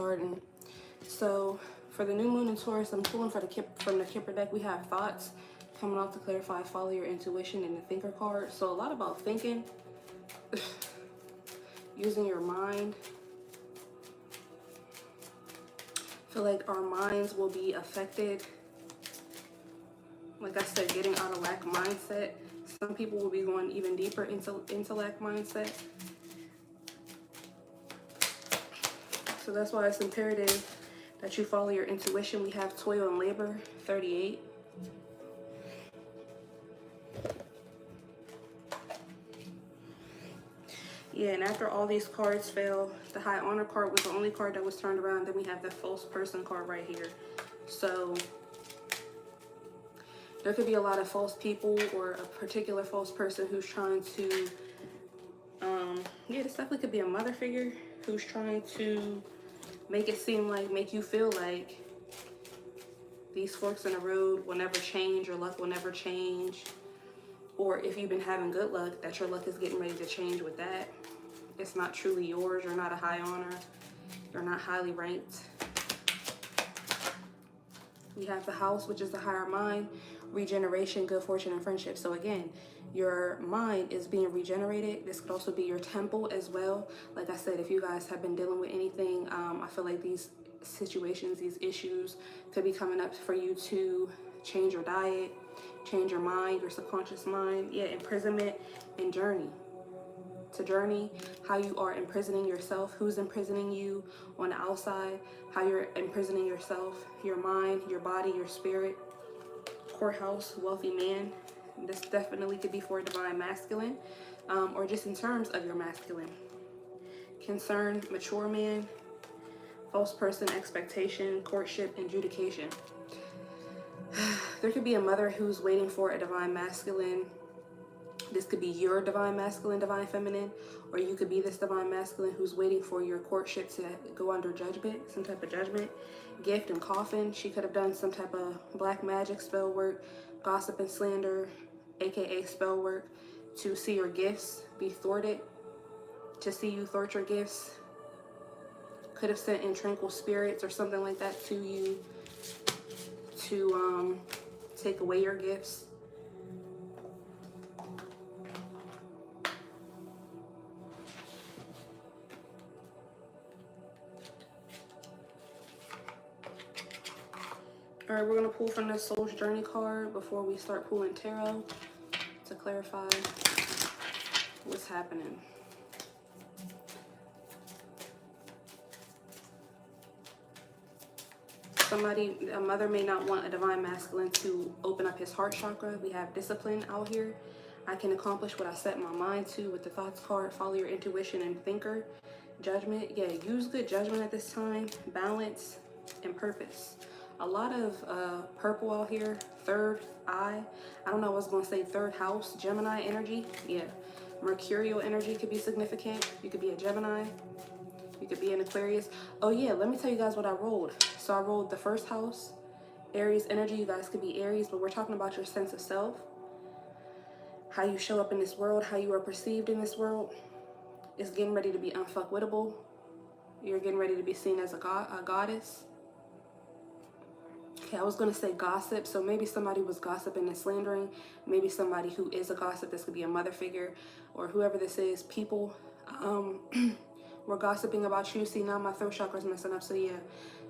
starting. So for the new moon in Taurus, I'm pulling from the Kipper deck. We have thoughts coming off to clarify, follow your intuition, and the thinker card. So a lot about thinking, using your mind. I feel like our minds will be affected. Like I said, getting out of lack mindset. Some people will be going even deeper into lack mindset. So that's why it's imperative that you follow your intuition. We have toil and labor, 38. Yeah, and after all these cards fell, the High Honor card was the only card that was turned around. Then we have the False Person card right here. So there could be a lot of false people or a particular false person who's trying to, yeah, this definitely could be a mother figure who's trying to make it seem like, make you feel like these forks in the road will never change, your luck will never change. Or if you've been having good luck, that your luck is getting ready to change with that. It's not truly yours. You're not a high honor. You're not highly ranked. We have the House, which is the higher mind, regeneration, good fortune, and friendship. So again, your mind is being regenerated. This could also be your temple as well. Like I said, if you guys have been dealing with anything, I feel like these situations, these issues could be coming up for you to change your diet, change your mind, your subconscious mind. Yeah, imprisonment and journey. To journey, how you are imprisoning yourself, who's imprisoning you on the outside, how you're imprisoning yourself, your mind, your body, your spirit. Courthouse, wealthy man. This definitely could be for a divine masculine, or just in terms of your masculine. Concerned, mature man. False person, expectation, courtship, adjudication. There could be a mother who's waiting for a divine masculine. This could be your divine masculine, divine feminine, or you could be this divine masculine who's waiting for your courtship to go under judgment, some type of judgment. Gift and coffin. She could have done some type of black magic spell work, gossip and slander, aka spell work, to see your gifts be thwarted, to see you thwart your gifts. Could have sent in tranquil spirits or something like that to you to take away your gifts. All right, we're going to pull from the Soul's Journey card before we start pulling tarot to clarify what's happening. A mother may not want a divine masculine to open up his heart chakra. We have discipline out here. I can accomplish what I set my mind to with the thoughts card. Follow your intuition and thinker. Judgment. Yeah, use good judgment at this time. Balance and purpose. A lot of purple out here. Third eye. I don't know, I was going to say third house. Gemini energy. Yeah. Mercurial energy could be significant. You could be a Gemini. You could be an Aquarius. Oh yeah, let me tell you guys what I rolled. So I rolled the first house. Aries energy. You guys could be Aries, but we're talking about your sense of self. How you show up in this world. How you are perceived in this world. It's getting ready to be unfuckwittable. You're getting ready to be seen as a goddess. Okay, I was going to say gossip, so maybe somebody was gossiping and slandering. Maybe somebody who is a gossip, this could be a mother figure, or whoever this is, people were gossiping about you. See, now my throat chakra is messing up, so yeah.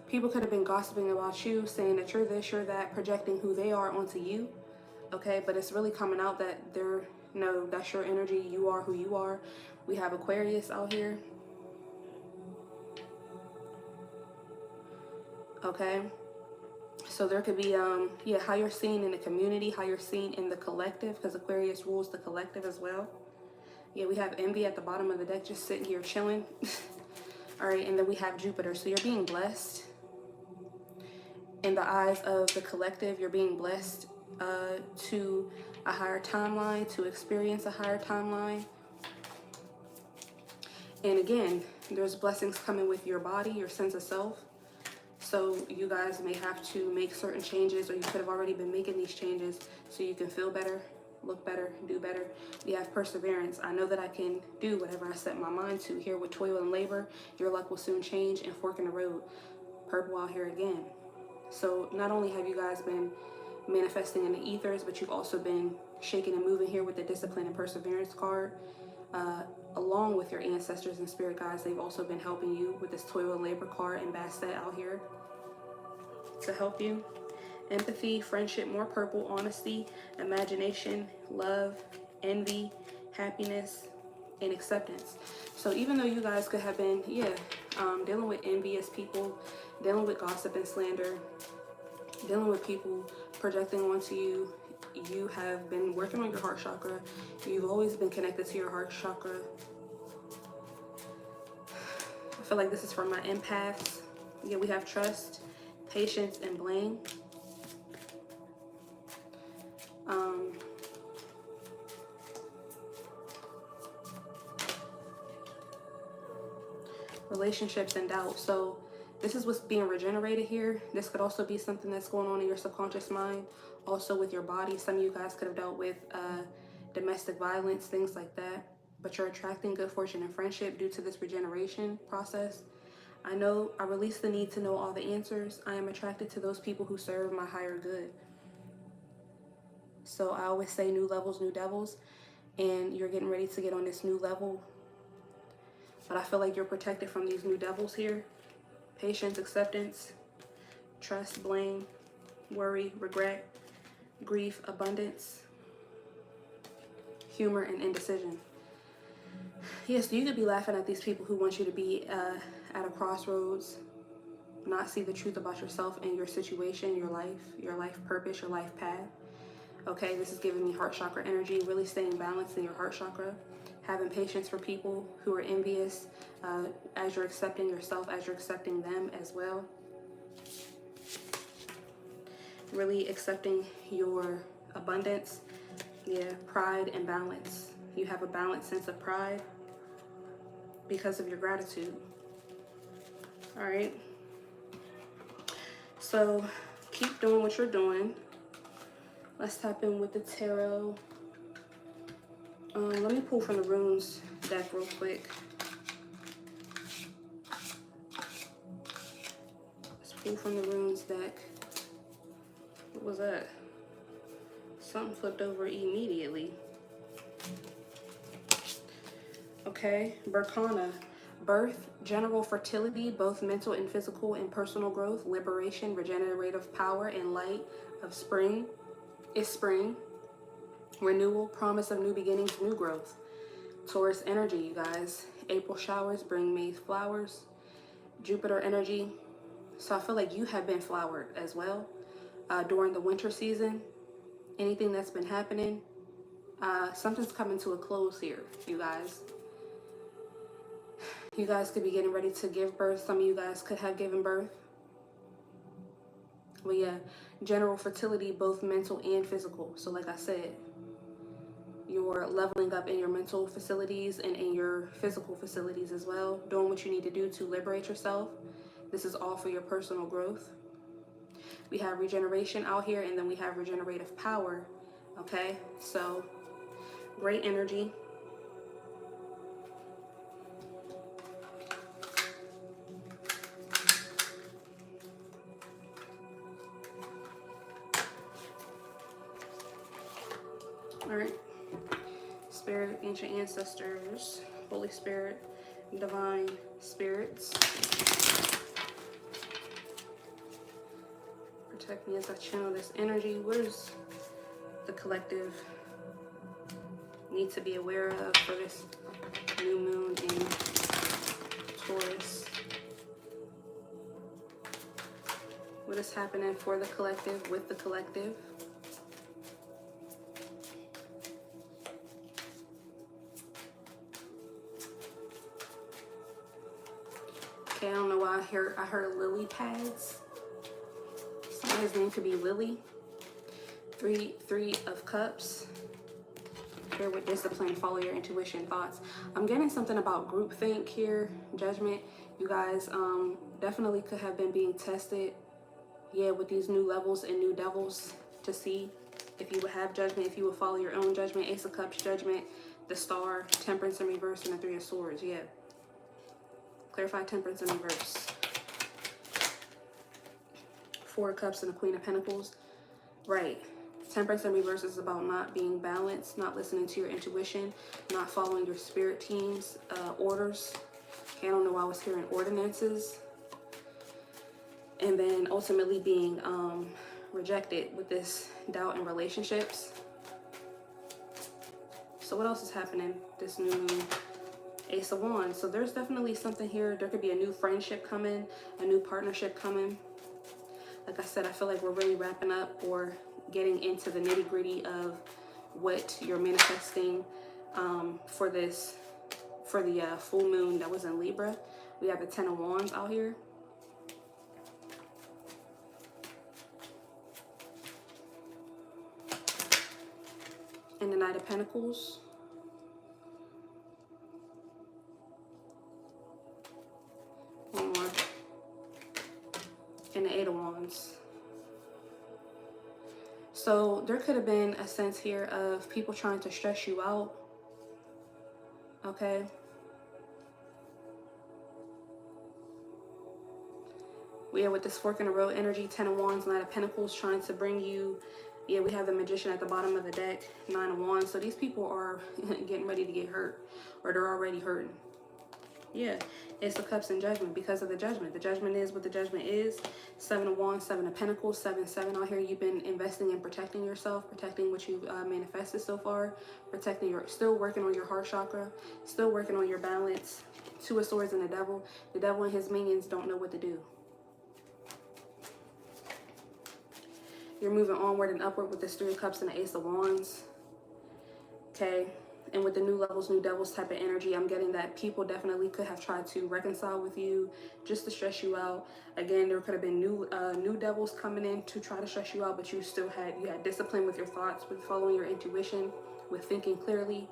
People could have been gossiping about you, saying that you're this, you're that, projecting who they are onto you, okay? But it's really coming out that they're, no, that's your energy, you are who you are. We have Aquarius out here. Okay? So there could be, yeah, how you're seen in the community, how you're seen in the collective, because Aquarius rules the collective as well. Yeah, we have envy at the bottom of the deck, just sitting here chilling. All right, and then we have Jupiter. So you're being blessed. In the eyes of the collective, you're being blessed to a higher timeline, to experience a higher timeline. And again, there's blessings coming with your body, your sense of self. So you guys may have to make certain changes, or you could have already been making these changes so you can feel better, look better, do better. We have perseverance. I know that I can do whatever I set my mind to. Here with toil and labor, your luck will soon change, and fork in the road. Purple out here again. So not only have you guys been manifesting in the ethers, but you've also been shaking and moving here with the discipline and perseverance card. Along with your ancestors and spirit guides, they've also been helping you with this toil and labor card and Bastet out here to help you. Empathy, friendship, more purple, honesty, imagination, love, envy, happiness, and acceptance. So even though you guys could have been, dealing with envious people, dealing with gossip and slander, dealing with people projecting onto you, you have been working on your heart chakra. You've always been connected to your heart chakra. I feel like this is for my empaths. Yeah, we have trust, patience, and blame. Relationships and doubt. So this is what's being regenerated here. This could also be something that's going on in your subconscious mind, also with your body. Some of you guys could have dealt with domestic violence, things like that. But you're attracting good fortune and friendship due to this regeneration process. I know I release the need to know all the answers. I am attracted to those people who serve my higher good. So I always say new levels, new devils. And you're getting ready to get on this new level. But I feel like you're protected from these new devils here. Patience, acceptance, trust, blame, worry, regret, grief, abundance, humor, and indecision. Yes, you could be laughing at these people who want you to be at a crossroads, not see the truth about yourself and your situation, your life purpose, your life path. Okay, this is giving me heart chakra energy, really staying balanced in your heart chakra. Having patience for people who are envious, as you're accepting yourself, as you're accepting them as well. Really accepting your abundance. Yeah, pride and balance. You have a balanced sense of pride because of your gratitude. All right. So keep doing what you're doing. Let's tap in with the tarot. Let me pull from the runes deck real quick. Let's pull from the runes deck. What was that? Something flipped over immediately. Okay, Berkana. Birth, general fertility, both mental and physical, and personal growth, liberation, regenerative power, and light of spring. It's spring. Renewal, promise of new beginnings, new growth. Taurus energy, you guys. April showers bring May flowers. Jupiter energy. So I feel like you have been flowered as well during the winter season. Anything that's been happening, something's coming to a close here, you guys. You guys could be getting ready to give birth. Some of you guys could have given birth. Well, yeah, general fertility, both mental and physical. So like I said, you're leveling up in your mental facilities and in your physical facilities as well, doing what you need to do to liberate yourself. This is all for your personal growth. We have regeneration out here, and then we have regenerative power. Okay, so great energy. All right. Spirit, ancient ancestors, Holy Spirit, divine spirits. Protect me as I channel this energy. What does the collective need to be aware of for this new moon in Taurus? What is happening for the collective, with the collective? Okay, I don't know why I heard lily pads. Somebody's name could be Lily. Three of Cups. Here with discipline, follow your intuition, thoughts. I'm getting something about groupthink here, judgment. You guys definitely could have been being tested, yeah, with these new levels and new devils to see if you would have judgment, if you would follow your own judgment. Ace of Cups, Judgment, the Star, Temperance in reverse, and the Three of Swords. Yeah. Clarify Temperance in reverse. Four of Cups and the Queen of Pentacles. Right. Temperance in reverse is about not being balanced, not listening to your intuition, not following your spirit team's orders. Okay, I don't know why I was hearing ordinances. And then ultimately being rejected with this doubt in relationships. So what else is happening? This new moon, Ace of Wands. So there's definitely something here. There could be a new friendship coming, a new partnership coming. Like I said, I feel like we're really wrapping up or getting into the nitty gritty of what you're manifesting for the full moon that was in Libra. We have the Ten of Wands out here. And the Knight of Pentacles. One more. And the Eight of Wands. So there could have been a sense here of people trying to stress you out. Okay. We are with this fork in the road energy, Ten of Wands, Knight of Pentacles, trying to bring you. Yeah, we have the Magician at the bottom of the deck, Nine of Wands. So these people are getting ready to get hurt, or they're already hurting. Yeah, it's the Cups and Judgment because of the Judgment. The Judgment is what the Judgment is. Seven of Wands, Seven of Pentacles, 7-7 out here. You've been investing in protecting yourself, protecting what you've manifested so far, protecting your, still working on your heart chakra, still working on your balance. Two of Swords and the Devil. The Devil and his minions don't know what to do. You're moving onward and upward with this Three of Cups and the Ace of Wands. Okay. And with the new levels, new devils type of energy, I'm getting that people definitely could have tried to reconcile with you just to stress you out. Again, there could have been new devils coming in to try to stress you out, but you had discipline with your thoughts, with following your intuition, with thinking clearly.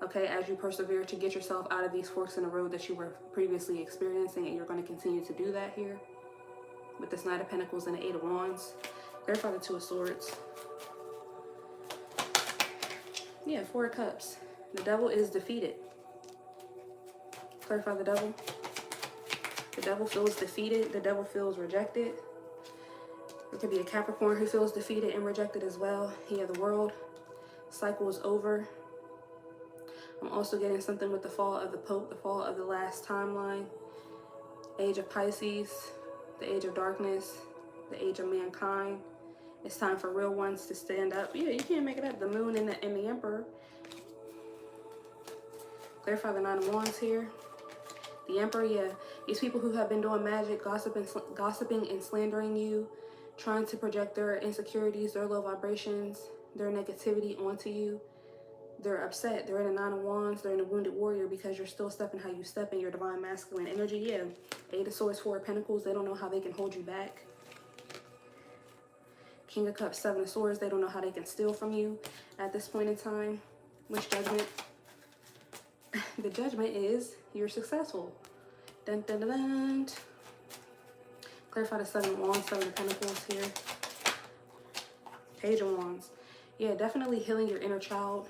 Okay, as you persevere to get yourself out of these forks in the road that you were previously experiencing, and you're going to continue to do that here with this Knight of Pentacles and the Eight of Wands. Clarify the Two of Swords. Yeah, Four of Cups. The Devil is defeated. Clarify the Devil. The Devil feels defeated. The Devil feels rejected. It could be a Capricorn who feels defeated and rejected as well. Here, the World. Cycle is over. I'm also getting something with the fall of the Pope, the fall of the last timeline. Age of Pisces, the Age of Darkness, the Age of Mankind. It's time for real ones to stand up. Yeah, you can't make it up. The Moon and the Emperor. Clarify the Nine of Wands here. The Emperor, yeah. These people who have been doing magic, gossiping and slandering you, trying to project their insecurities, their low vibrations, their negativity onto you. They're upset. They're in a Nine of Wands. They're in a Wounded Warrior because you're still stepping how you step in your divine masculine energy. Yeah. Eight of Swords, Four of Pentacles. They don't know how they can hold you back. King of Cups, Seven of Swords. They don't know how they can steal from you at this point in time. Which Judgment? The Judgment is you're successful. Dun, dun, dun, dun. Clarify the Seven of Wands, Seven of Pentacles here. Page of Wands. Yeah, definitely healing your inner child.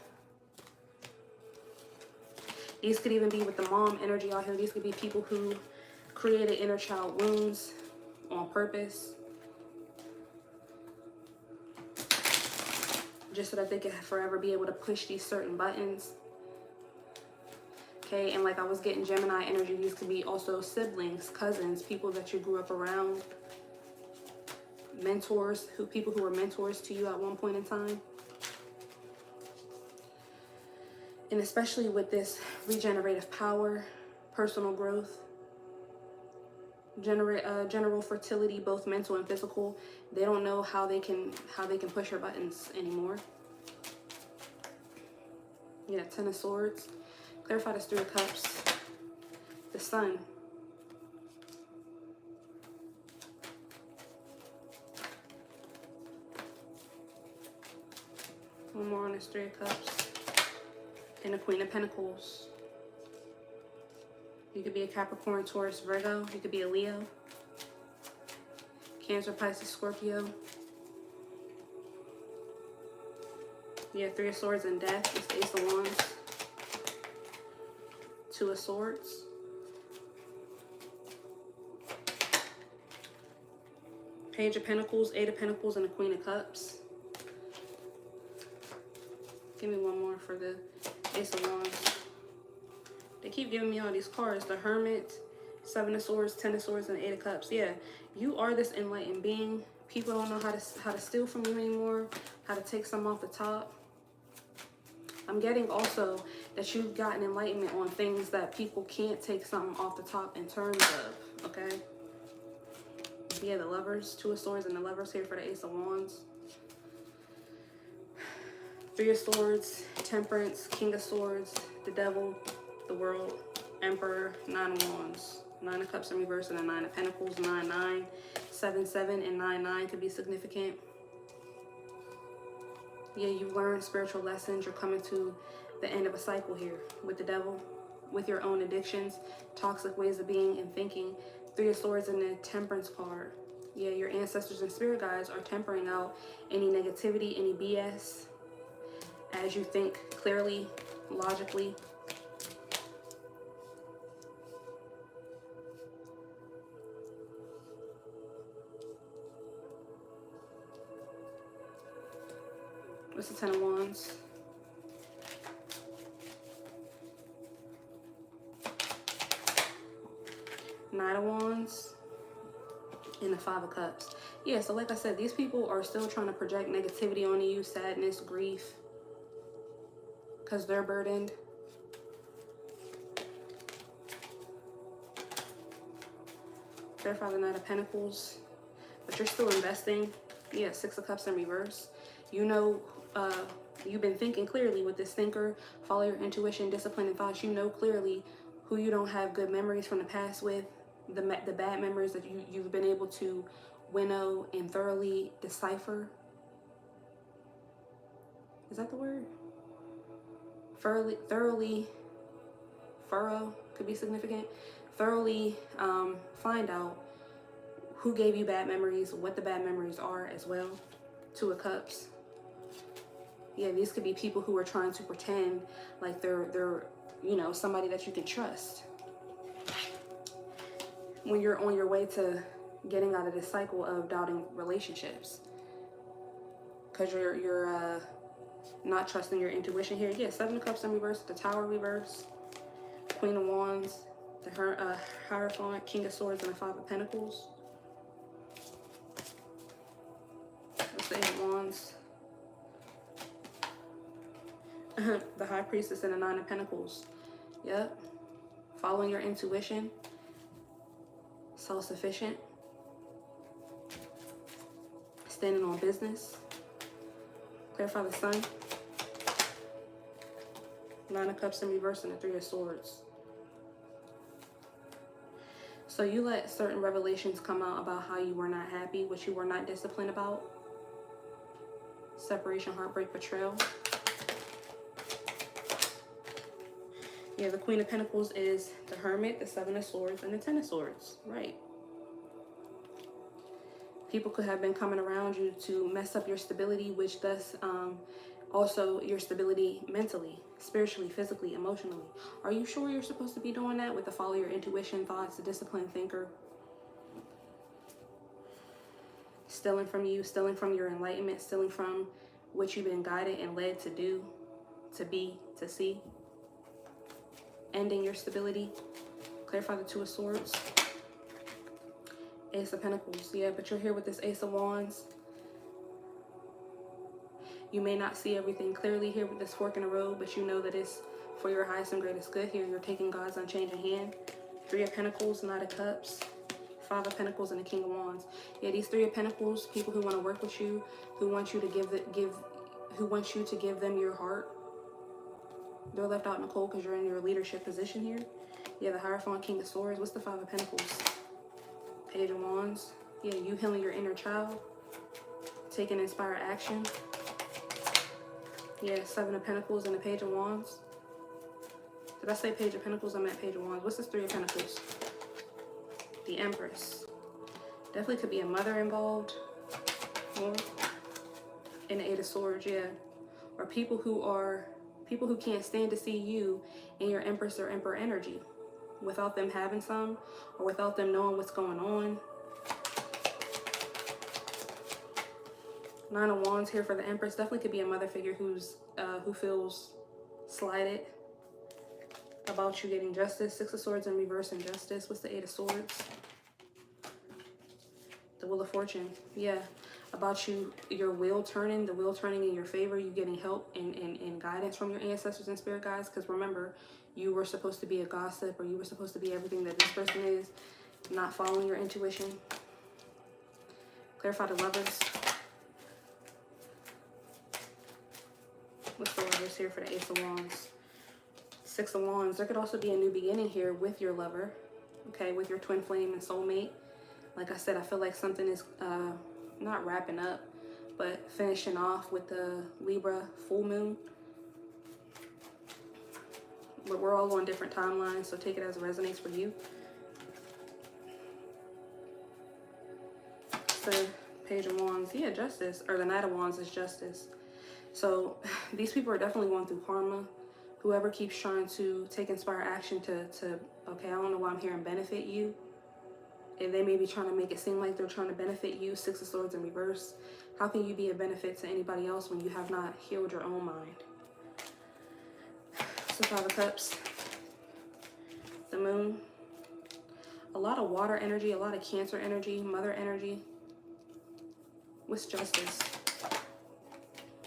These could even be with the mom energy out here. These could be people who created inner child wounds on purpose, just so that they can forever be able to push these certain buttons. Okay, and like I was getting Gemini energy, these could be also siblings, cousins, people that you grew up around, mentors, people who were mentors to you at one point in time. And especially with this regenerative power, personal growth, general fertility, both mental and physical. They don't know how they can push your buttons anymore. Yeah, Ten of Swords. Clarify this Three of Cups. The Sun. One more on this Three of Cups. And the Queen of Pentacles. You could be a Capricorn, Taurus, Virgo. You could be a Leo. Cancer, Pisces, Scorpio. Yeah, Three of Swords and Death. It's the Ace of Wands. Two of Swords. Page of Pentacles, Eight of Pentacles, and the Queen of Cups. Give me one more for the Ace of Wands. They keep giving me all these cards. The Hermit, Seven of Swords, Ten of Swords, and Eight of Cups. Yeah, you are this enlightened being. People don't know how to steal from you anymore, how to take some off the top. I'm getting also that you've gotten enlightenment on things that people can't take something off the top in terms of, okay? Yeah, the Lovers, Two of Swords, and the Lovers here for the Ace of Wands. Three of Swords, Temperance, King of Swords, the Devil, the World, Emperor, Nine of Wands. Nine of Cups in reverse and the Nine of Pentacles. 9-9, 7-7, and 9-9 could be significant. Yeah, you learn spiritual lessons. You're coming to the end of a cycle here with the Devil, with your own addictions, toxic ways of being and thinking. Three of Swords and the Temperance card. Yeah, your ancestors and spirit guides are tempering out any negativity, any BS, as you think clearly, logically. What's the Ten of Wands? Nine of Wands. And the Five of Cups. Yeah, so like I said, these people are still trying to project negativity on you, sadness, grief, because they're burdened. Clarify the Knight of Pentacles. But you're still investing. Yeah, Six of Cups in reverse. You know, you've been thinking clearly with this thinker. Follow your intuition, discipline, and thoughts. You know clearly who you don't have good memories from the past with. The bad memories that you've been able to winnow and thoroughly decipher. Is that the word? Thoroughly, furrow could be significant. Thoroughly find out who gave you bad memories, what the bad memories are as well. Two of Cups. Yeah, these could be people who are trying to pretend like they're you know, somebody that you can trust. When you're on your way to getting out of this cycle of doubting relationships, because you're not trusting your intuition here. Yeah, Seven of Cups in reverse, the Tower reverse, Queen of Wands, the Hierophant, King of Swords, and the Five of Pentacles. That's the Eight of Wands. The High Priestess and the Nine of Pentacles. Yep. Following your intuition. Self-sufficient. Standing on business. Clarify the Sun. Nine of Cups in reverse and the Three of Swords. So you let certain revelations come out about how you were not happy, what you were not disciplined about. Separation, heartbreak, betrayal. Yeah, the Queen of Pentacles is the Hermit, the Seven of Swords, and the Ten of Swords. Right. People could have been coming around you to mess up your stability, which thus also your stability mentally, spiritually, physically, emotionally. Are you sure you're supposed to be doing that with the follow your intuition, thoughts, the disciplined thinker? Stealing from you, stealing from your enlightenment, stealing from what you've been guided and led to do, to be, to see. Ending your stability. Clarify the Two of Swords. Ace of Pentacles. Yeah, but you're here with this Ace of Wands. You may not see everything clearly here with this fork in the road, but you know that it's for your highest and greatest good here. You're taking God's unchanging hand. Three of Pentacles, Knight of Cups, Five of Pentacles, and the King of Wands. Yeah, these Three of Pentacles, people who want to work with you, who want you to give them your heart. They're left out in the cold because you're in your leadership position here. Yeah, the Hierophant, King of Swords. What's the Five of Pentacles? Page of Wands. Yeah, you healing your inner child. Taking inspired action. Yeah, Seven of Pentacles and the Page of Wands. Did I say Page of Pentacles? I meant Page of Wands. What's this Three of Pentacles? The Empress. Definitely could be a mother involved. More. And the Eight of Swords, yeah. or people who can't stand to see you in your Empress or Emperor energy without them having some, or without them knowing what's going on. Nine of Wands here for the Empress. Definitely could be a mother figure who feels slighted about you getting justice. Six of Swords in reverse, injustice. What's the Eight of Swords? The Wheel of Fortune. Yeah, about your wheel turning, the wheel turning in your favor, you getting help and guidance from your ancestors and spirit guides. Because remember, you were supposed to be a gossip, or you were supposed to be everything that this person is, not following your intuition. Clarify the Lovers. What's the Lovers here for the Ace of Wands? Six of Wands. There could also be a new beginning here with your lover, okay, with your twin flame and soulmate. Like I said, I feel like something is not wrapping up, but finishing off with the Libra full moon. But we're all on different timelines, so take it as it resonates for you. The Page of Wands. Yeah, justice. Or the Knight of Wands is justice. So these people are definitely going through karma. Whoever keeps trying to take inspired action to okay, I don't know why I'm here, and benefit you. And they may be trying to make it seem like they're trying to benefit you. Six of Swords in reverse. How can you be a benefit to anybody else when you have not healed your own mind? So Five of Cups. The Moon. A lot of water energy, a lot of Cancer energy, mother energy. What's justice?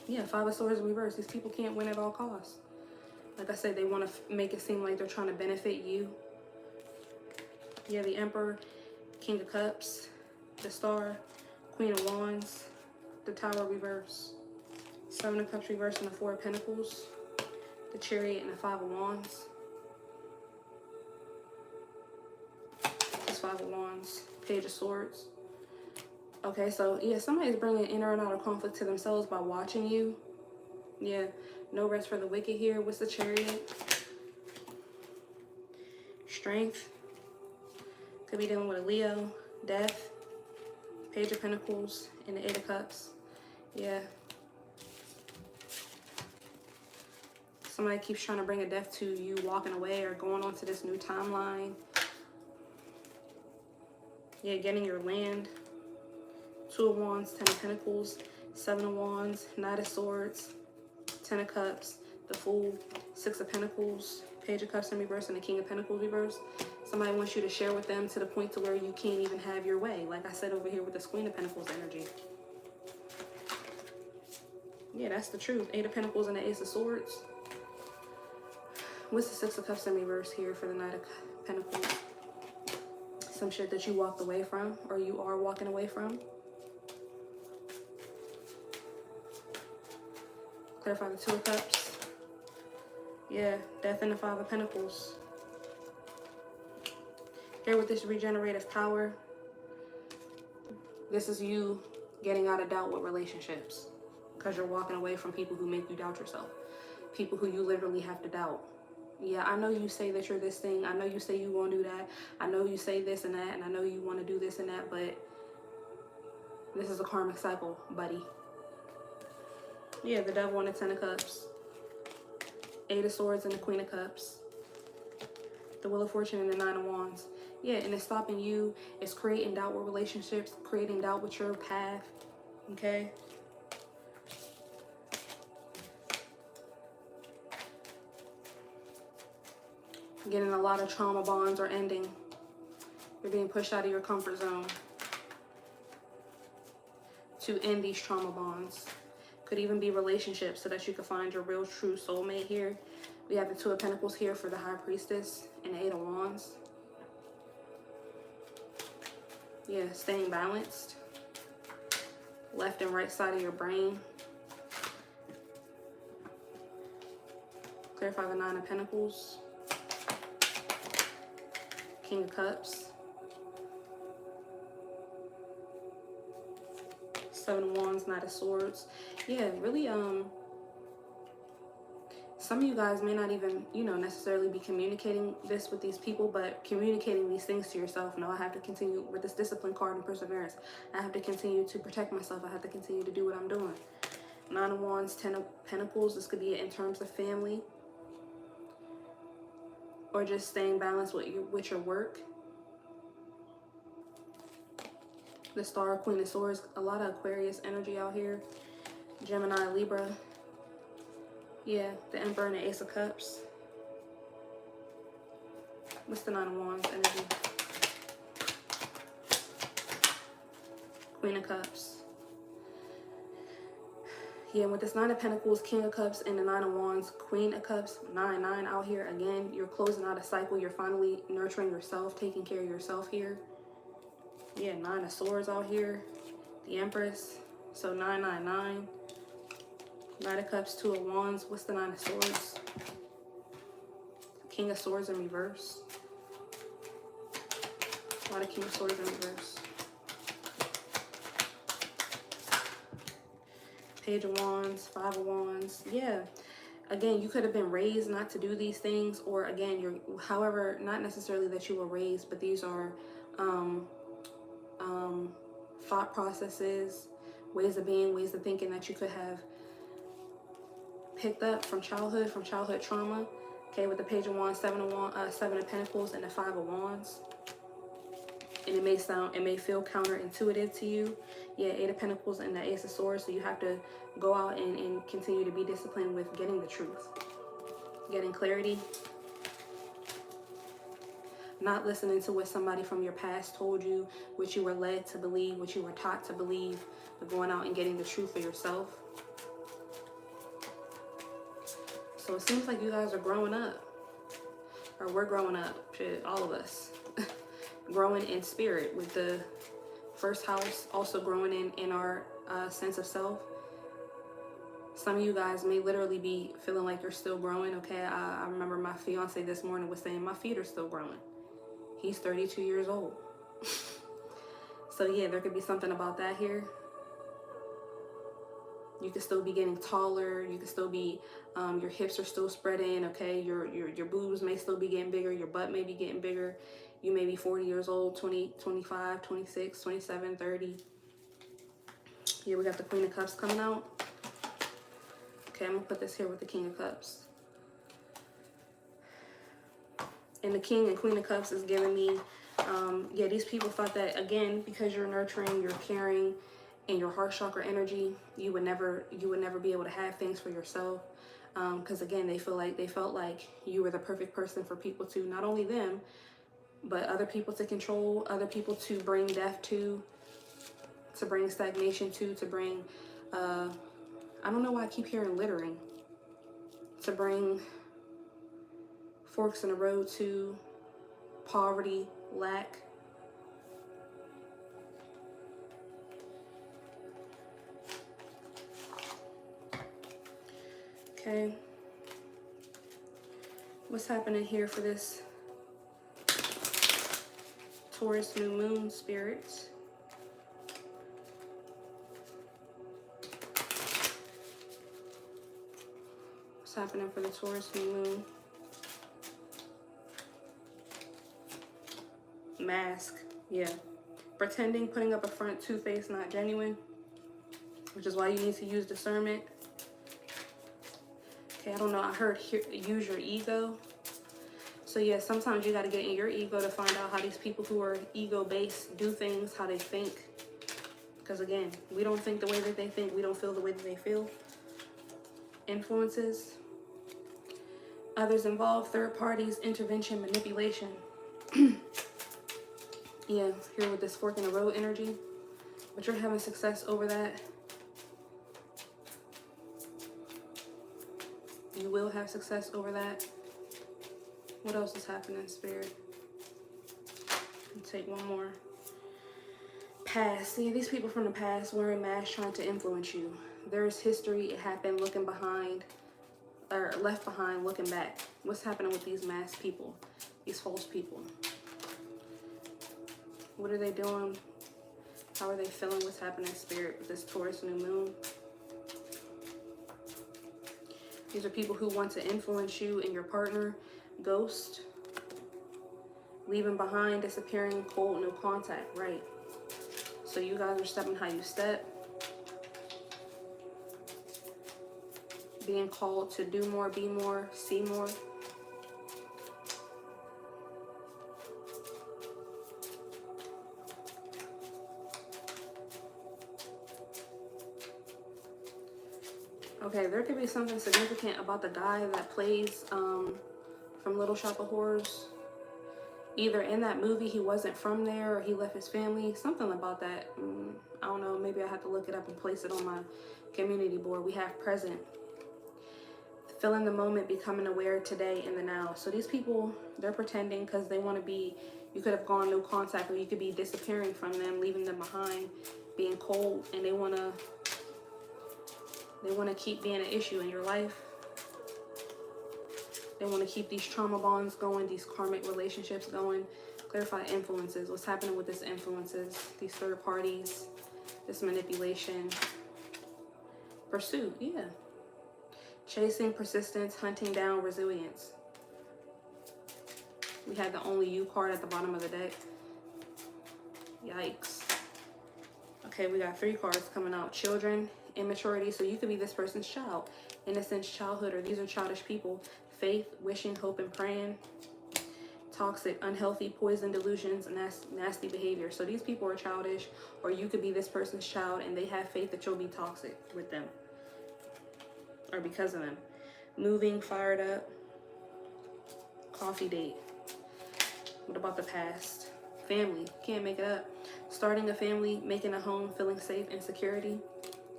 Yeah, Five of Swords in reverse. These people can't win at all costs. Like I said, they want to make it seem like they're trying to benefit you. Yeah, the Emperor, King of Cups, the Star, Queen of Wands, the Tower reverse, Seven of Cups reverse, and the Four of Pentacles, the Chariot, and the Five of Wands. It's Five of Wands, Page of Swords. Okay, so yeah, somebody's bringing inner and outer conflict to themselves by watching you. Yeah, no rest for the wicked here. What's the Chariot? Strength. Could be dealing with a Leo. Death. Page of Pentacles and the Eight of Cups. Yeah. Somebody keeps trying to bring a death to you walking away or going on to this new timeline. Yeah, getting your land. Two of Wands, Ten of Pentacles, Seven of Wands, Knight of Swords, Ten of Cups, the Fool, Six of Pentacles, Page of Cups in reverse, and the King of Pentacles reverse. Somebody wants you to share with them to the point to where you can't even have your way. Like I said over here with the Queen of Pentacles energy. Yeah, that's the truth. Eight of Pentacles and the Ace of Swords. What's the Six of Cups in reverse here for the Knight of Pentacles? Some shit that you walked away from, or you are walking away from. Clarify the Two of Cups. Yeah, Death and the Five of Pentacles. Here with this regenerative power, this is you getting out of doubt with relationships, because you're walking away from people who make you doubt yourself. People who you literally have to doubt. Yeah, I know you say that you're this thing. I know you say you want to do that. I know you say this and that, and I know you want to do this and that, but this is a karmic cycle, buddy. Yeah, the Devil and the Ten of Cups. Eight of Swords and the Queen of Cups. The Wheel of Fortune and the Nine of Wands. Yeah, and it's stopping you. It's creating doubt with relationships, creating doubt with your path. Okay? Getting a lot of trauma bonds are ending. You're being pushed out of your comfort zone to end these trauma bonds. Could even be relationships so that you can find your real true soulmate here. We have the Two of Pentacles here for the High Priestess and the Eight of Wands. Yeah, staying balanced. Left and right side of your brain. Clarify the Nine of Pentacles. King of Cups. Seven of Wands, Knight of Swords. Yeah, really, some of you guys may not even, necessarily be communicating this with these people, but communicating these things to yourself. No, I have to continue with this discipline card and perseverance. I have to continue to protect myself. I have to continue to do what I'm doing. Nine of Wands, Ten of Pentacles. This could be in terms of family, or just staying balanced with your work. The Star, Queen of Swords. A lot of Aquarius energy out here. Gemini, Libra. Yeah, the Emperor and the Ace of Cups. What's the Nine of Wands energy? Queen of Cups. Yeah, with this Nine of Pentacles, King of Cups, and the Nine of Wands, Queen of Cups, 9 out here. Again, you're closing out a cycle. You're finally nurturing yourself, taking care of yourself here. Yeah, 9 of Swords out here. The Empress. So 999. 9 of Cups, 2 of Wands. What's the 9 of Swords? King of Swords in reverse. Why the King of Swords in reverse? Page of Wands, 5 of Wands. Yeah. Again, you could have been raised not to do these things, or again, however, not necessarily that you were raised, but these are thought processes, ways of being, ways of thinking that you could have picked up from childhood trauma. Okay, with the Page of Wands, 7 of Pentacles, and the 5 of Wands. And it may feel counterintuitive to you. Yeah, 8 of Pentacles and the Ace of Swords. So you have to go out and continue to be disciplined with getting the truth, getting clarity, not listening to what somebody from your past told you, what you were led to believe, what you were taught to believe, but going out and getting the truth for yourself. So it seems like you guys are growing up, or we're growing up, shit, all of us. Growing in spirit, with the first house also growing in our sense of self. Some of you guys may literally be feeling like you're still growing. Okay, I remember my fiance this morning was saying my feet are still growing. He's 32 years old. So yeah, there could be something about that here. You could still be getting taller. You could still be, your hips are still spreading. Okay, your boobs may still be getting bigger. Your butt may be getting bigger. You may be 40 years old, 20, 25, 26, 27, 30. Here we got the Queen of Cups coming out. Okay, I'm going to put this here with the King of Cups. And the King and Queen of Cups is giving me, yeah, these people thought that, again, because you're nurturing, you're caring, and your heart chakra energy, you would never be able to have things for yourself. Because, again, they felt like you were the perfect person for people to, not only them, but other people to control, other people to bring death to bring stagnation to bring, I don't know why I keep hearing littering, to bring forks in the road to, poverty, lack. Okay. What's happening here for this Taurus new moon, spirits? What's happening for the Taurus new moon? Mask. Yeah. Pretending, putting up a front, two-faced, not genuine. Which is why you need to use discernment. Okay, I don't know. I heard use your ego. So yeah, sometimes you got to get in your ego to find out how these people who are ego-based do things, how they think. Because again, we don't think the way that they think. We don't feel the way that they feel. Influences. Others involved, third parties, intervention, manipulation. Yeah, here with this fork in the road energy. But you're having success over that. You will have success over that. What else is happening, Spirit? Take one more. Past. See, these people from the past wearing masks trying to influence you. There's history. It happened looking behind, or left behind looking back. What's happening with these masked people? These false people. What are they doing? How are they feeling? What's happening, Spirit, with this Taurus new moon? These are people who want to influence you and your partner. Ghost. Leaving behind, disappearing, cold, no contact. Right. So you guys are stepping how you step. being called to do more, be more, see more. Okay, there could be something significant about the guy that plays from Little Shop of Horrors. Either in that movie he wasn't from there or he left his family. Something about that. I don't know. Maybe I have to look it up and place it on my community board. We have present. Feeling the moment, becoming aware today in the now. So these people, they're pretending because they want to be, you could have gone no contact, or you could be disappearing from them, leaving them behind, being cold, and they want to keep being an issue in your life. They want to keep these trauma bonds going, these karmic relationships going. Clarify influences. What's happening with this influences? These third parties, this manipulation. Pursuit, yeah. Chasing, persistence, hunting down, resilience. We had the only you card at the bottom of the deck. Yikes. Okay, we got 3 cards coming out. Children, immaturity. So you could be this person's child. Innocence, childhood, or these are childish people. Faith, wishing, hope, and praying. Toxic, unhealthy, poison, delusions, and nasty behavior. So these people are childish, or you could be this person's child and they have faith that you'll be toxic with them, or because of them. Moving, fired up, coffee date. What about the past? Family, can't make it up. Starting a family, making a home, feeling safe and security.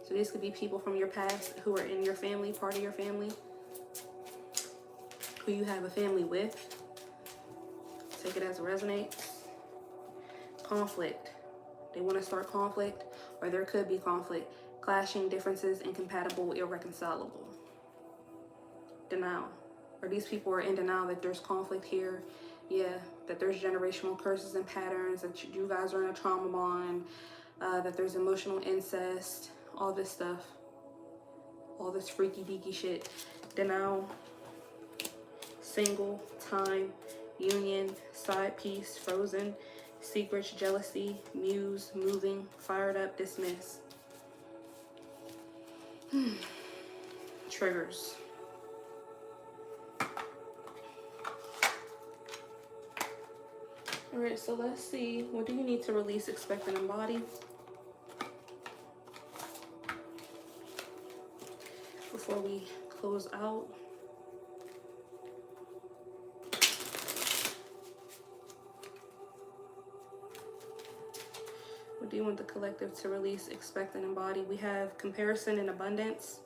So these could be people from your past who are in your family, part of your family, who you have a family with. Take it as it resonates. Conflict. They want to start conflict, or there could be conflict. Clashing, differences, incompatible, irreconcilable. Denial. Or these people are in denial that there's conflict here. Yeah, that there's generational curses and patterns, that you guys are in a trauma bond, that there's emotional incest, all this stuff. All this freaky deaky shit. Denial. Single, time, union, side piece, frozen, secrets, jealousy, muse, moving, fired up, dismiss. Triggers. All right, so let's see. What do you need to release, expect, and embody? Before we close out. What do you want the collective to release, expect, and embody? We have comparison and abundance.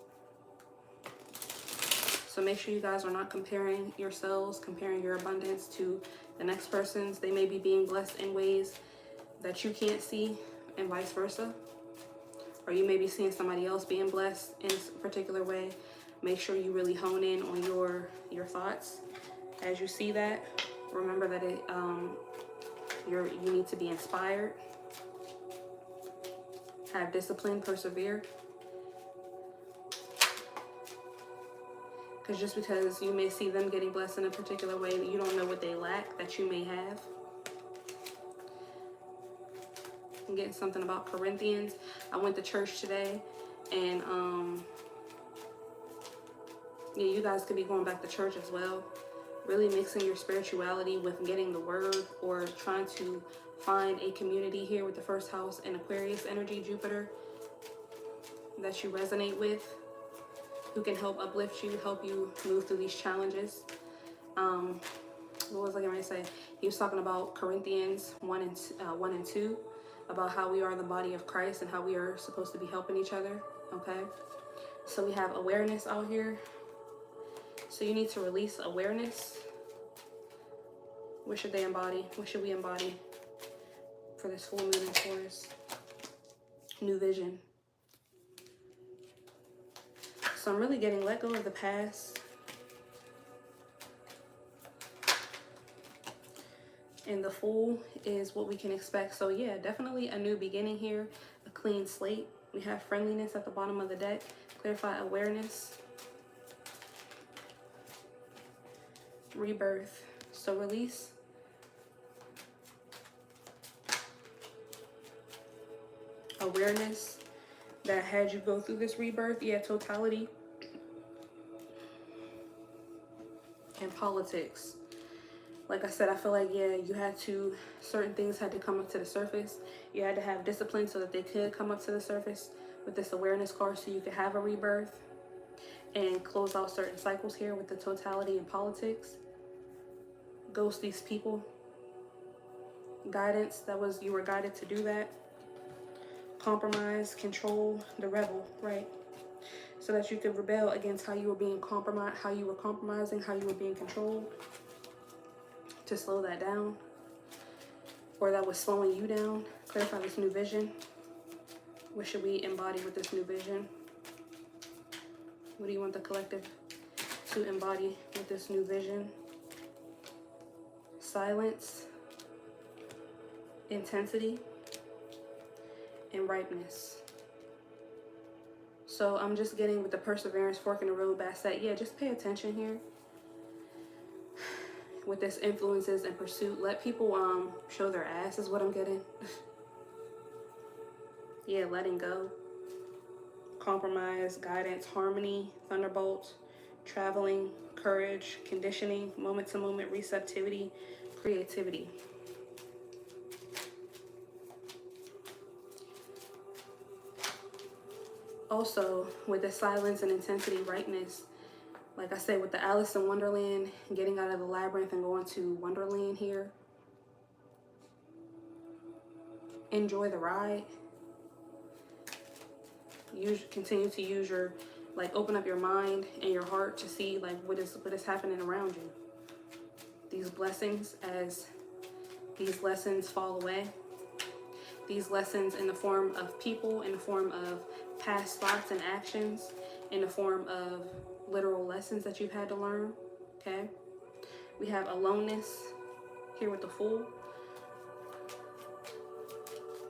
So make sure you guys are not comparing yourselves, comparing your abundance to the next person's. They may be being blessed in ways that you can't see, and vice versa. Or you may be seeing somebody else being blessed in a particular way. Make sure you really hone in on your thoughts as you see that. Remember that you need to be inspired. Have discipline, persevere. Because just because you may see them getting blessed in a particular way, you don't know what they lack that you may have. I'm getting something about Corinthians. I went to church today, and yeah, you guys could be going back to church as well. Really mixing your spirituality with getting the word, or trying to find a community here with the first house and Aquarius energy, Jupiter, that you resonate with, who can help uplift you, help you move through these challenges. What was I going to say? He was talking about Corinthians 1 and 2, about how we are the body of Christ and how we are supposed to be helping each other. Okay, so we have awareness out here. So you need to release awareness. What should they embody? What should we embody for this full moon in Taurus? New vision. So I'm really getting let go of the past. And the Fool is what we can expect. So yeah, definitely a new beginning here. A clean slate. We have friendliness at the bottom of the deck. Clarify awareness. Rebirth. So release. Awareness that had you go through this rebirth. Yeah, totality. politics. Like I said, I feel like, yeah, you had to, certain things had to come up to the surface. You had to have discipline so that they could come up to the surface with this awareness card, so you could have a rebirth and close out certain cycles here with the totality and politics. Ghost these people. Guidance, that was, you were guided to do that. Compromise, control the rebel, right? So that you could rebel against how you were being compromised, how you were compromising, how you were being controlled. To slow that down, or that was slowing you down. Clarify this new vision. What should we embody with this new vision? What do you want the collective to embody with this new vision? Silence, intensity, and ripeness. So I'm just getting with the perseverance, fork in the road, Basset. Yeah, just pay attention here. With this influences and pursuit, let people show their ass is what I'm getting. Yeah, letting go. Compromise, guidance, harmony, thunderbolt, traveling, courage, conditioning, moment to moment, receptivity, creativity. Also, with the silence and intensity, rightness, like I said, with the Alice in Wonderland, getting out of the labyrinth and going to Wonderland here. Enjoy the ride. Continue to use your, like, open up your mind and your heart to see, like, what is happening around you. These blessings, as these lessons fall away. These lessons in the form of people, in the form of past thoughts and actions, in the form of literal lessons that you've had to learn, okay? We have aloneness here with the Fool.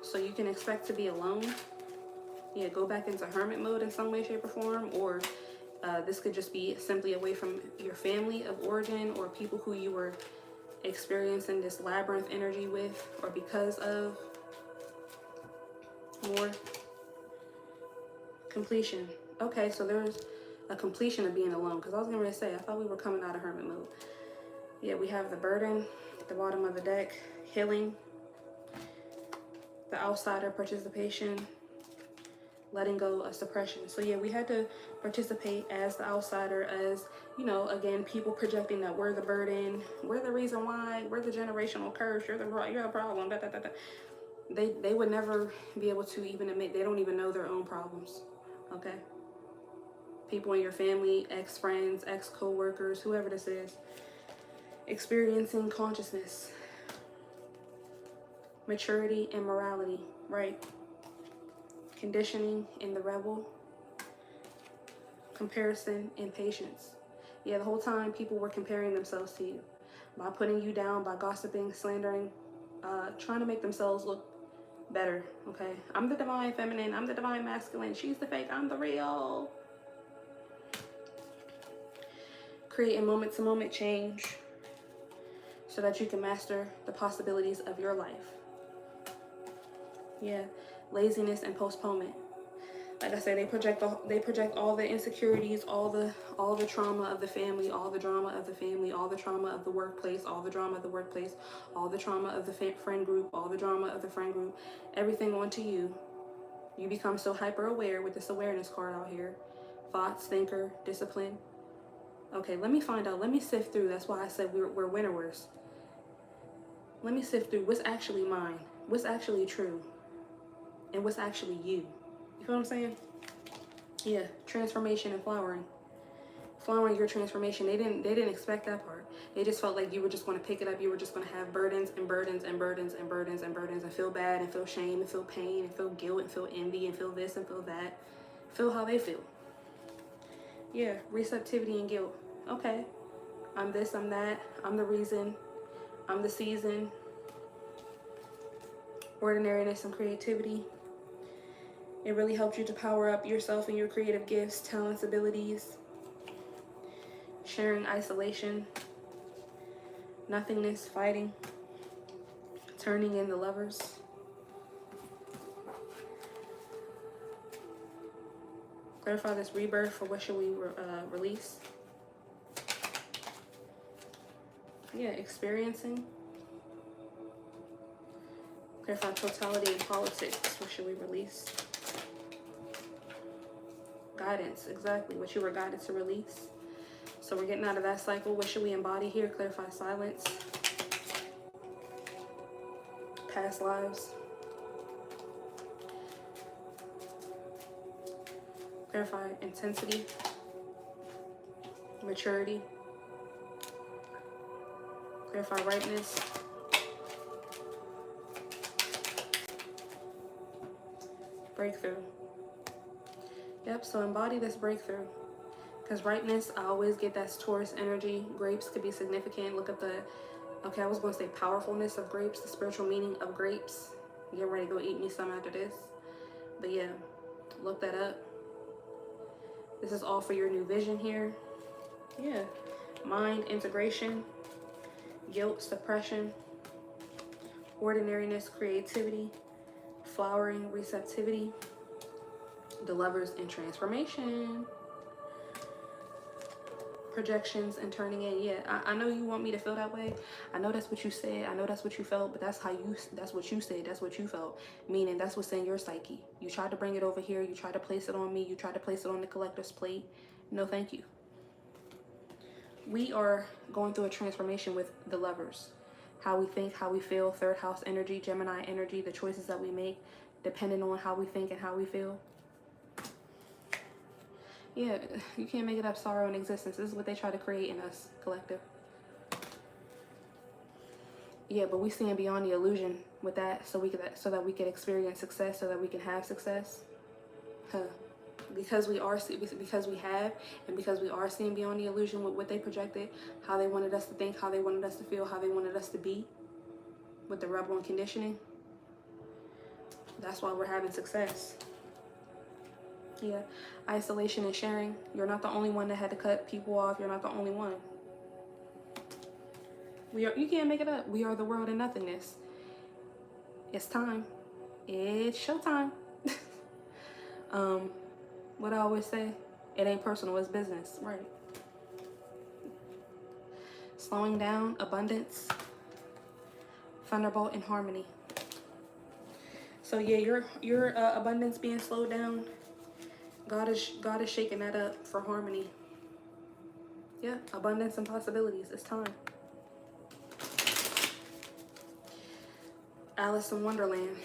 So you can expect to be alone. Yeah, go back into hermit mode in some way, shape, or form, or this could just be simply away from your family of origin or people who you were experiencing this labyrinth energy with, or because of. More completion. Okay, so there's a completion of being alone, because I was going to say, I thought we were coming out of hermit mode. Yeah, we have the burden at the bottom of the deck, healing, the outsider participation, letting go of suppression. So yeah, we had to participate as the outsider, as, you know, again, people projecting that we're the burden, we're the reason why, we're the generational curse, you're the problem, da, da, da, da. They would never be able to even admit, they don't even know their own problems, okay? People in your family, ex-friends, ex-co-workers, whoever this is, experiencing consciousness, maturity and morality, right? Conditioning in the rebel, comparison and patience. Yeah, the whole time people were comparing themselves to you by putting you down, by gossiping, slandering, trying to make themselves look better, okay? I'm the divine feminine, I'm the divine masculine, she's the fake, I'm the real. Create a moment-to-moment change so that you can master the possibilities of your life. Yeah, laziness and postponement. Like I said, they project all the insecurities, all the trauma of the family, all the drama of the family, all the trauma of the workplace, all the drama of the workplace, all the trauma of the friend group, all the drama of the friend group, everything onto you. You become so hyper aware with this awareness card out here. Thoughts, thinker, discipline. Okay, let me find out. Let me sift through. That's why I said we're winnowers. Let me sift through what's actually mine, what's actually true, and what's actually you. You feel what I'm saying? Yeah, transformation and flowering. Flowering your transformation. They didn't expect that part. They just felt like you were just going to pick it up. You were just going to have burdens and burdens and burdens and burdens and burdens and feel bad and feel shame and feel pain and feel guilt and feel envy and feel this and feel that. Feel how they feel. Yeah, receptivity and guilt. Okay, I'm this, I'm that, I'm the reason, I'm the season. Ordinariness and creativity. It really helps you to power up yourself and your creative gifts, talents, abilities. Sharing isolation. Nothingness, fighting. Turning in the lovers. Clarify this rebirth for what should we release. Yeah, experiencing. Clarify totality in politics. What should we release? Guidance, exactly. What you were guided to release. So we're getting out of that cycle. What should we embody here? Clarify silence. Past lives. Clarify intensity. Maturity. Clarify ripeness. Breakthrough. Yep, so embody this breakthrough. Because ripeness, I always get that Taurus energy. Grapes could be significant. Look at the, okay, I was going to say powerfulness of grapes, the spiritual meaning of grapes. Get ready to go eat me some after this. But yeah, look that up. This is all for your new vision here. Yeah. Mind integration, guilt suppression, ordinariness, creativity, flowering, receptivity, the Lovers and transformation, projections and turning in. Yeah, I know you want me to feel that way. I know that's what you said. I know that's what you felt, but that's what you said. That's what you felt. Meaning that's what's in your psyche. You tried to bring it over here. You tried to place it on me. You tried to place it on the collective's plate. No, thank you. We are going through a transformation with the Lovers. How we think, how we feel, third house energy, Gemini energy, the choices that we make, depending on how we think and how we feel. Yeah, you can't make it up, sorrow in existence. This is what they try to create in us, collective. Yeah, but we stand beyond the illusion with that, so that we can experience success, so that we can have success. Because we are seeing beyond the illusion with what they projected, how they wanted us to think, how they wanted us to feel, how they wanted us to be, with the rebel and conditioning. That's why we're having success. Yeah, isolation and sharing. You're not the only one that had to cut people off. You're not the only one. You can't make it up. We are the world and nothingness. It's time. It's showtime. What I always say, it ain't personal, it's business. Right. Slowing down, abundance, thunderbolt, and harmony. So yeah, your abundance being slowed down. God is shaking that up for harmony. Yeah, abundance and possibilities. It's time. Alice in Wonderland.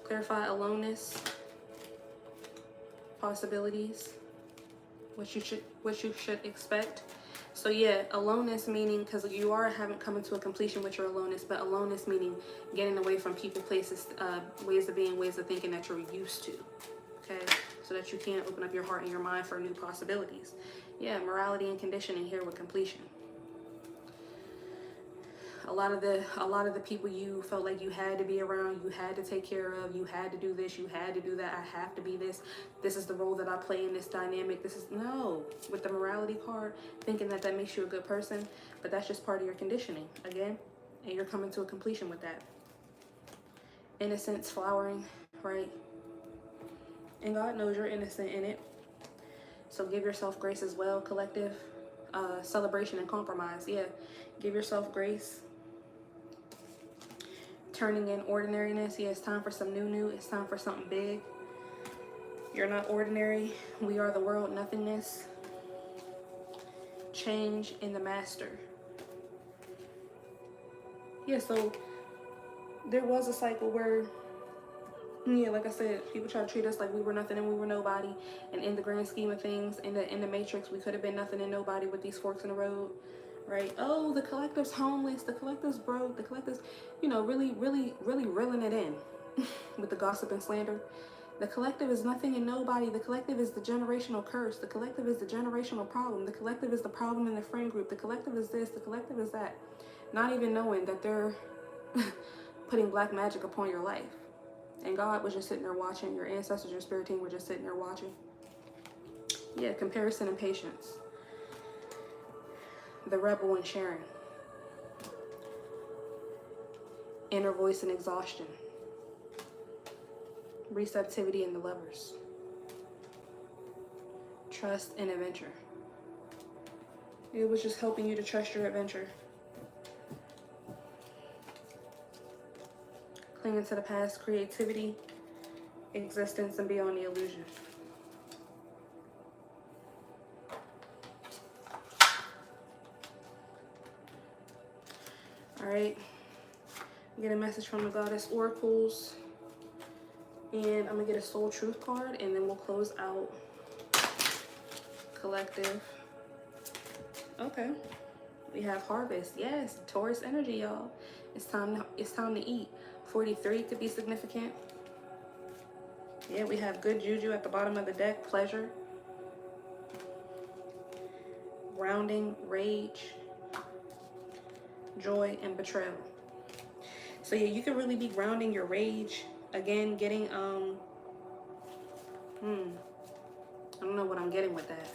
Clarify aloneness, possibilities, what you should expect. So yeah, aloneness meaning, because you haven't come into a completion with your aloneness, but aloneness meaning getting away from people, places, ways of being, ways of thinking that you're used to. Okay, so that you can open up your heart and your mind for new possibilities. Yeah, morality and conditioning here with completion. A lot of the people you felt like you had to be around, you had to take care of, you had to do this, you had to do that, I have to be this is the role that I play in this dynamic, no. With the morality card, thinking that makes you a good person, but that's just part of your conditioning, again, and you're coming to a completion with that. Innocence, flowering, right? And God knows you're innocent in it. So give yourself grace as well, collective. Celebration and compromise, yeah. Give yourself grace. Turning in ordinariness, yeah, it's time for some new. It's time for something big. You're not ordinary. We are the world, nothingness. Change in the master. Yeah, so there was a cycle where, yeah, like I said, people try to treat us like we were nothing and we were nobody. And in the grand scheme of things, in the matrix, we could have been nothing and nobody with these forks in the road. Right? Oh, the collective's homeless, the collective's broke, the collective's, really reeling it in with the gossip and slander. The collective is nothing and nobody. The collective is the generational curse. The collective is the generational problem. The collective is the problem in the friend group. The collective is this, the collective is that. Not even knowing that they're putting black magic upon your life. And God was just sitting there watching. Your ancestors, your spirit team were just sitting there watching. Yeah, comparison and patience. The rebel and sharing. Inner voice and exhaustion. Receptivity and the Lovers. Trust and adventure. It was just helping you to trust your adventure. clinging to the past, creativity, existence, and beyond the illusion. All right. Get a message from the Goddess Oracles. And I'm going to get a Soul Truth card, and then we'll close out collective. Okay. We have harvest. Yes, Taurus energy, y'all. It's time to eat. 43 could be significant. Yeah, we have good juju at the bottom of the deck. Pleasure. Grounding, rage, joy, and betrayal. So yeah, you can really be grounding your rage. Again, getting, I don't know what I'm getting with that.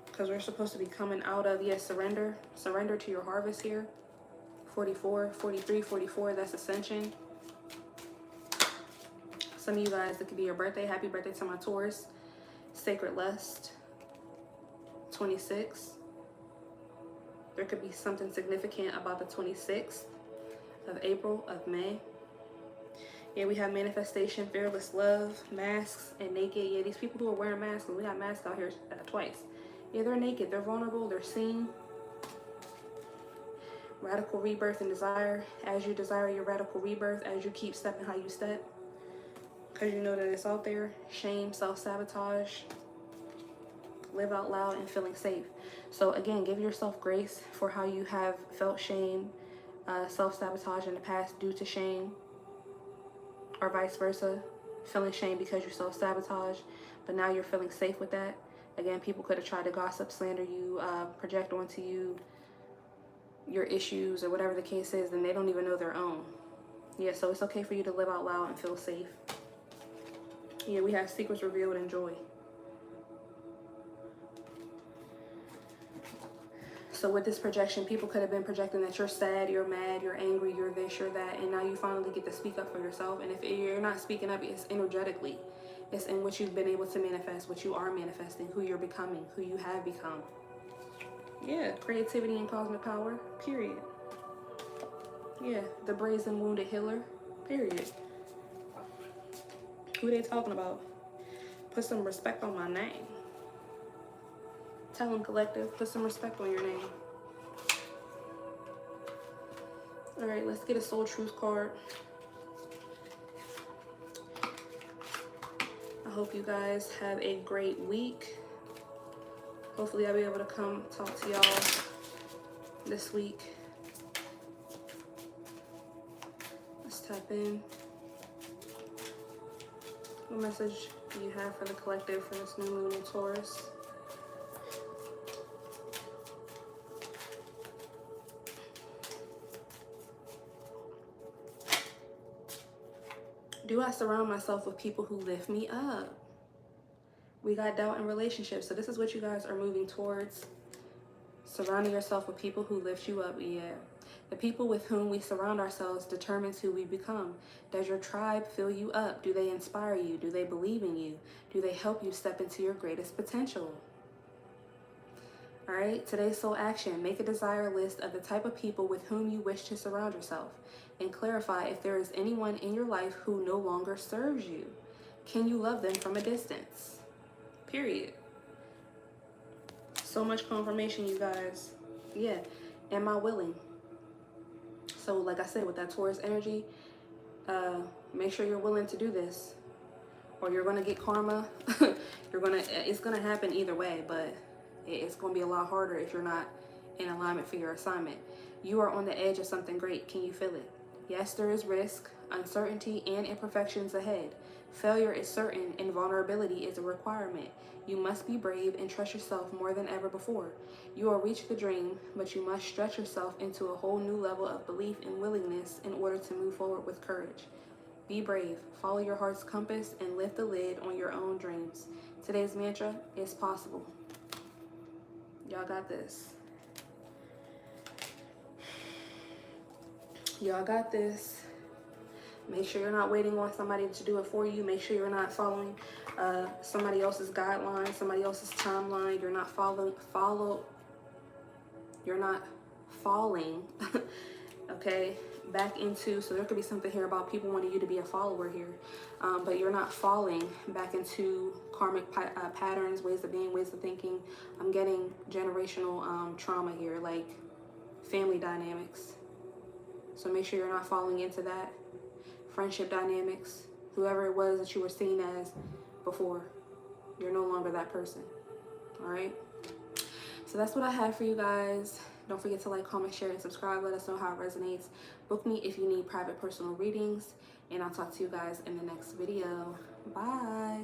Because we're supposed to be coming out of, yes, surrender. Surrender to your harvest here. 44, 43, 44, that's Ascension. Some of you guys, that could be your birthday. Happy birthday to my Taurus. Sacred Lust. 26. There could be something significant about the 26th of April, of May. Yeah, we have manifestation, fearless love, masks, and naked. Yeah, these people who are wearing masks, and we got masks out here twice. Yeah, they're naked, they're vulnerable, they're seen. Radical rebirth and desire. As you desire your radical rebirth, as you keep stepping how you step, because you know that it's out there. Shame, self-sabotage, live out loud, and feeling safe. So again, give yourself grace for how you have felt shame, self-sabotage in the past due to shame, or vice versa, feeling shame because you self-sabotage, but now you're feeling safe with that. Again, people could have tried to gossip, slander you, project onto you your issues or whatever the case is, and they don't even know their own. Yeah, so it's okay for you to live out loud and feel safe. Yeah, we have secrets revealed and joy. So with this projection, people could have been projecting that you're sad, you're mad, you're angry, you're this, you're that, and now you finally get to speak up for yourself. And if you're not speaking up, it's energetically. It's in what you've been able to manifest, what you are manifesting, who you're becoming, who you have become. Yeah, creativity and cosmic power, period. Yeah, the brazen wounded healer, period. Who they talking about? Put some respect on my name. Tell them, collective, put some respect on your name. All right, let's get a Soul Truth card. I hope you guys have a great week. Hopefully I'll be able to come talk to y'all this week. Let's tap in. What message do you have for the collective for this new moon in Taurus? Do I surround myself with people who lift me up? We got doubt in relationships. So this is what you guys are moving towards. Surrounding yourself with people who lift you up. Yeah. The people with whom we surround ourselves determines who we become. Does your tribe fill you up? Do they inspire you? Do they believe in you? Do they help you step into your greatest potential? All right, today's soul action. Make a desire list of the type of people with whom you wish to surround yourself, and clarify if there is anyone in your life who no longer serves you. Can you love them from a distance? Period. So much confirmation, you guys. Yeah. Am I willing? So like I said, with that Taurus energy, make sure you're willing to do this, or you're going to get karma. It's going to happen either way, but it's going to be a lot harder if you're not in alignment for your assignment. You are on the edge of something great. Can you feel it? Yes, there is risk, uncertainty, and imperfections ahead. Failure is certain, and vulnerability is a requirement. You must be brave and trust yourself more than ever before. You will reach the dream, but you must stretch yourself into a whole new level of belief and willingness in order to move forward with courage. Be brave, follow your heart's compass, and lift the lid on your own dreams. Today's mantra is possible. Y'all got this. Y'all got this. Make sure you're not waiting on somebody to do it for you. Make sure you're not following somebody else's guidelines, somebody else's timeline. You're not you're not falling, okay, back into, so there could be something here about people wanting you to be a follower here, but you're not falling back into karmic patterns, ways of being, ways of thinking. I'm getting generational trauma here, like family dynamics. So make sure you're not falling into that. Friendship dynamics, whoever it was that you were seen as before, you're no longer that person. All right, so that's what I have for you guys. Don't forget to like, comment, share, and subscribe. Let us know how it resonates. Book me if you need private personal readings, and I'll talk to you guys in the next video. Bye.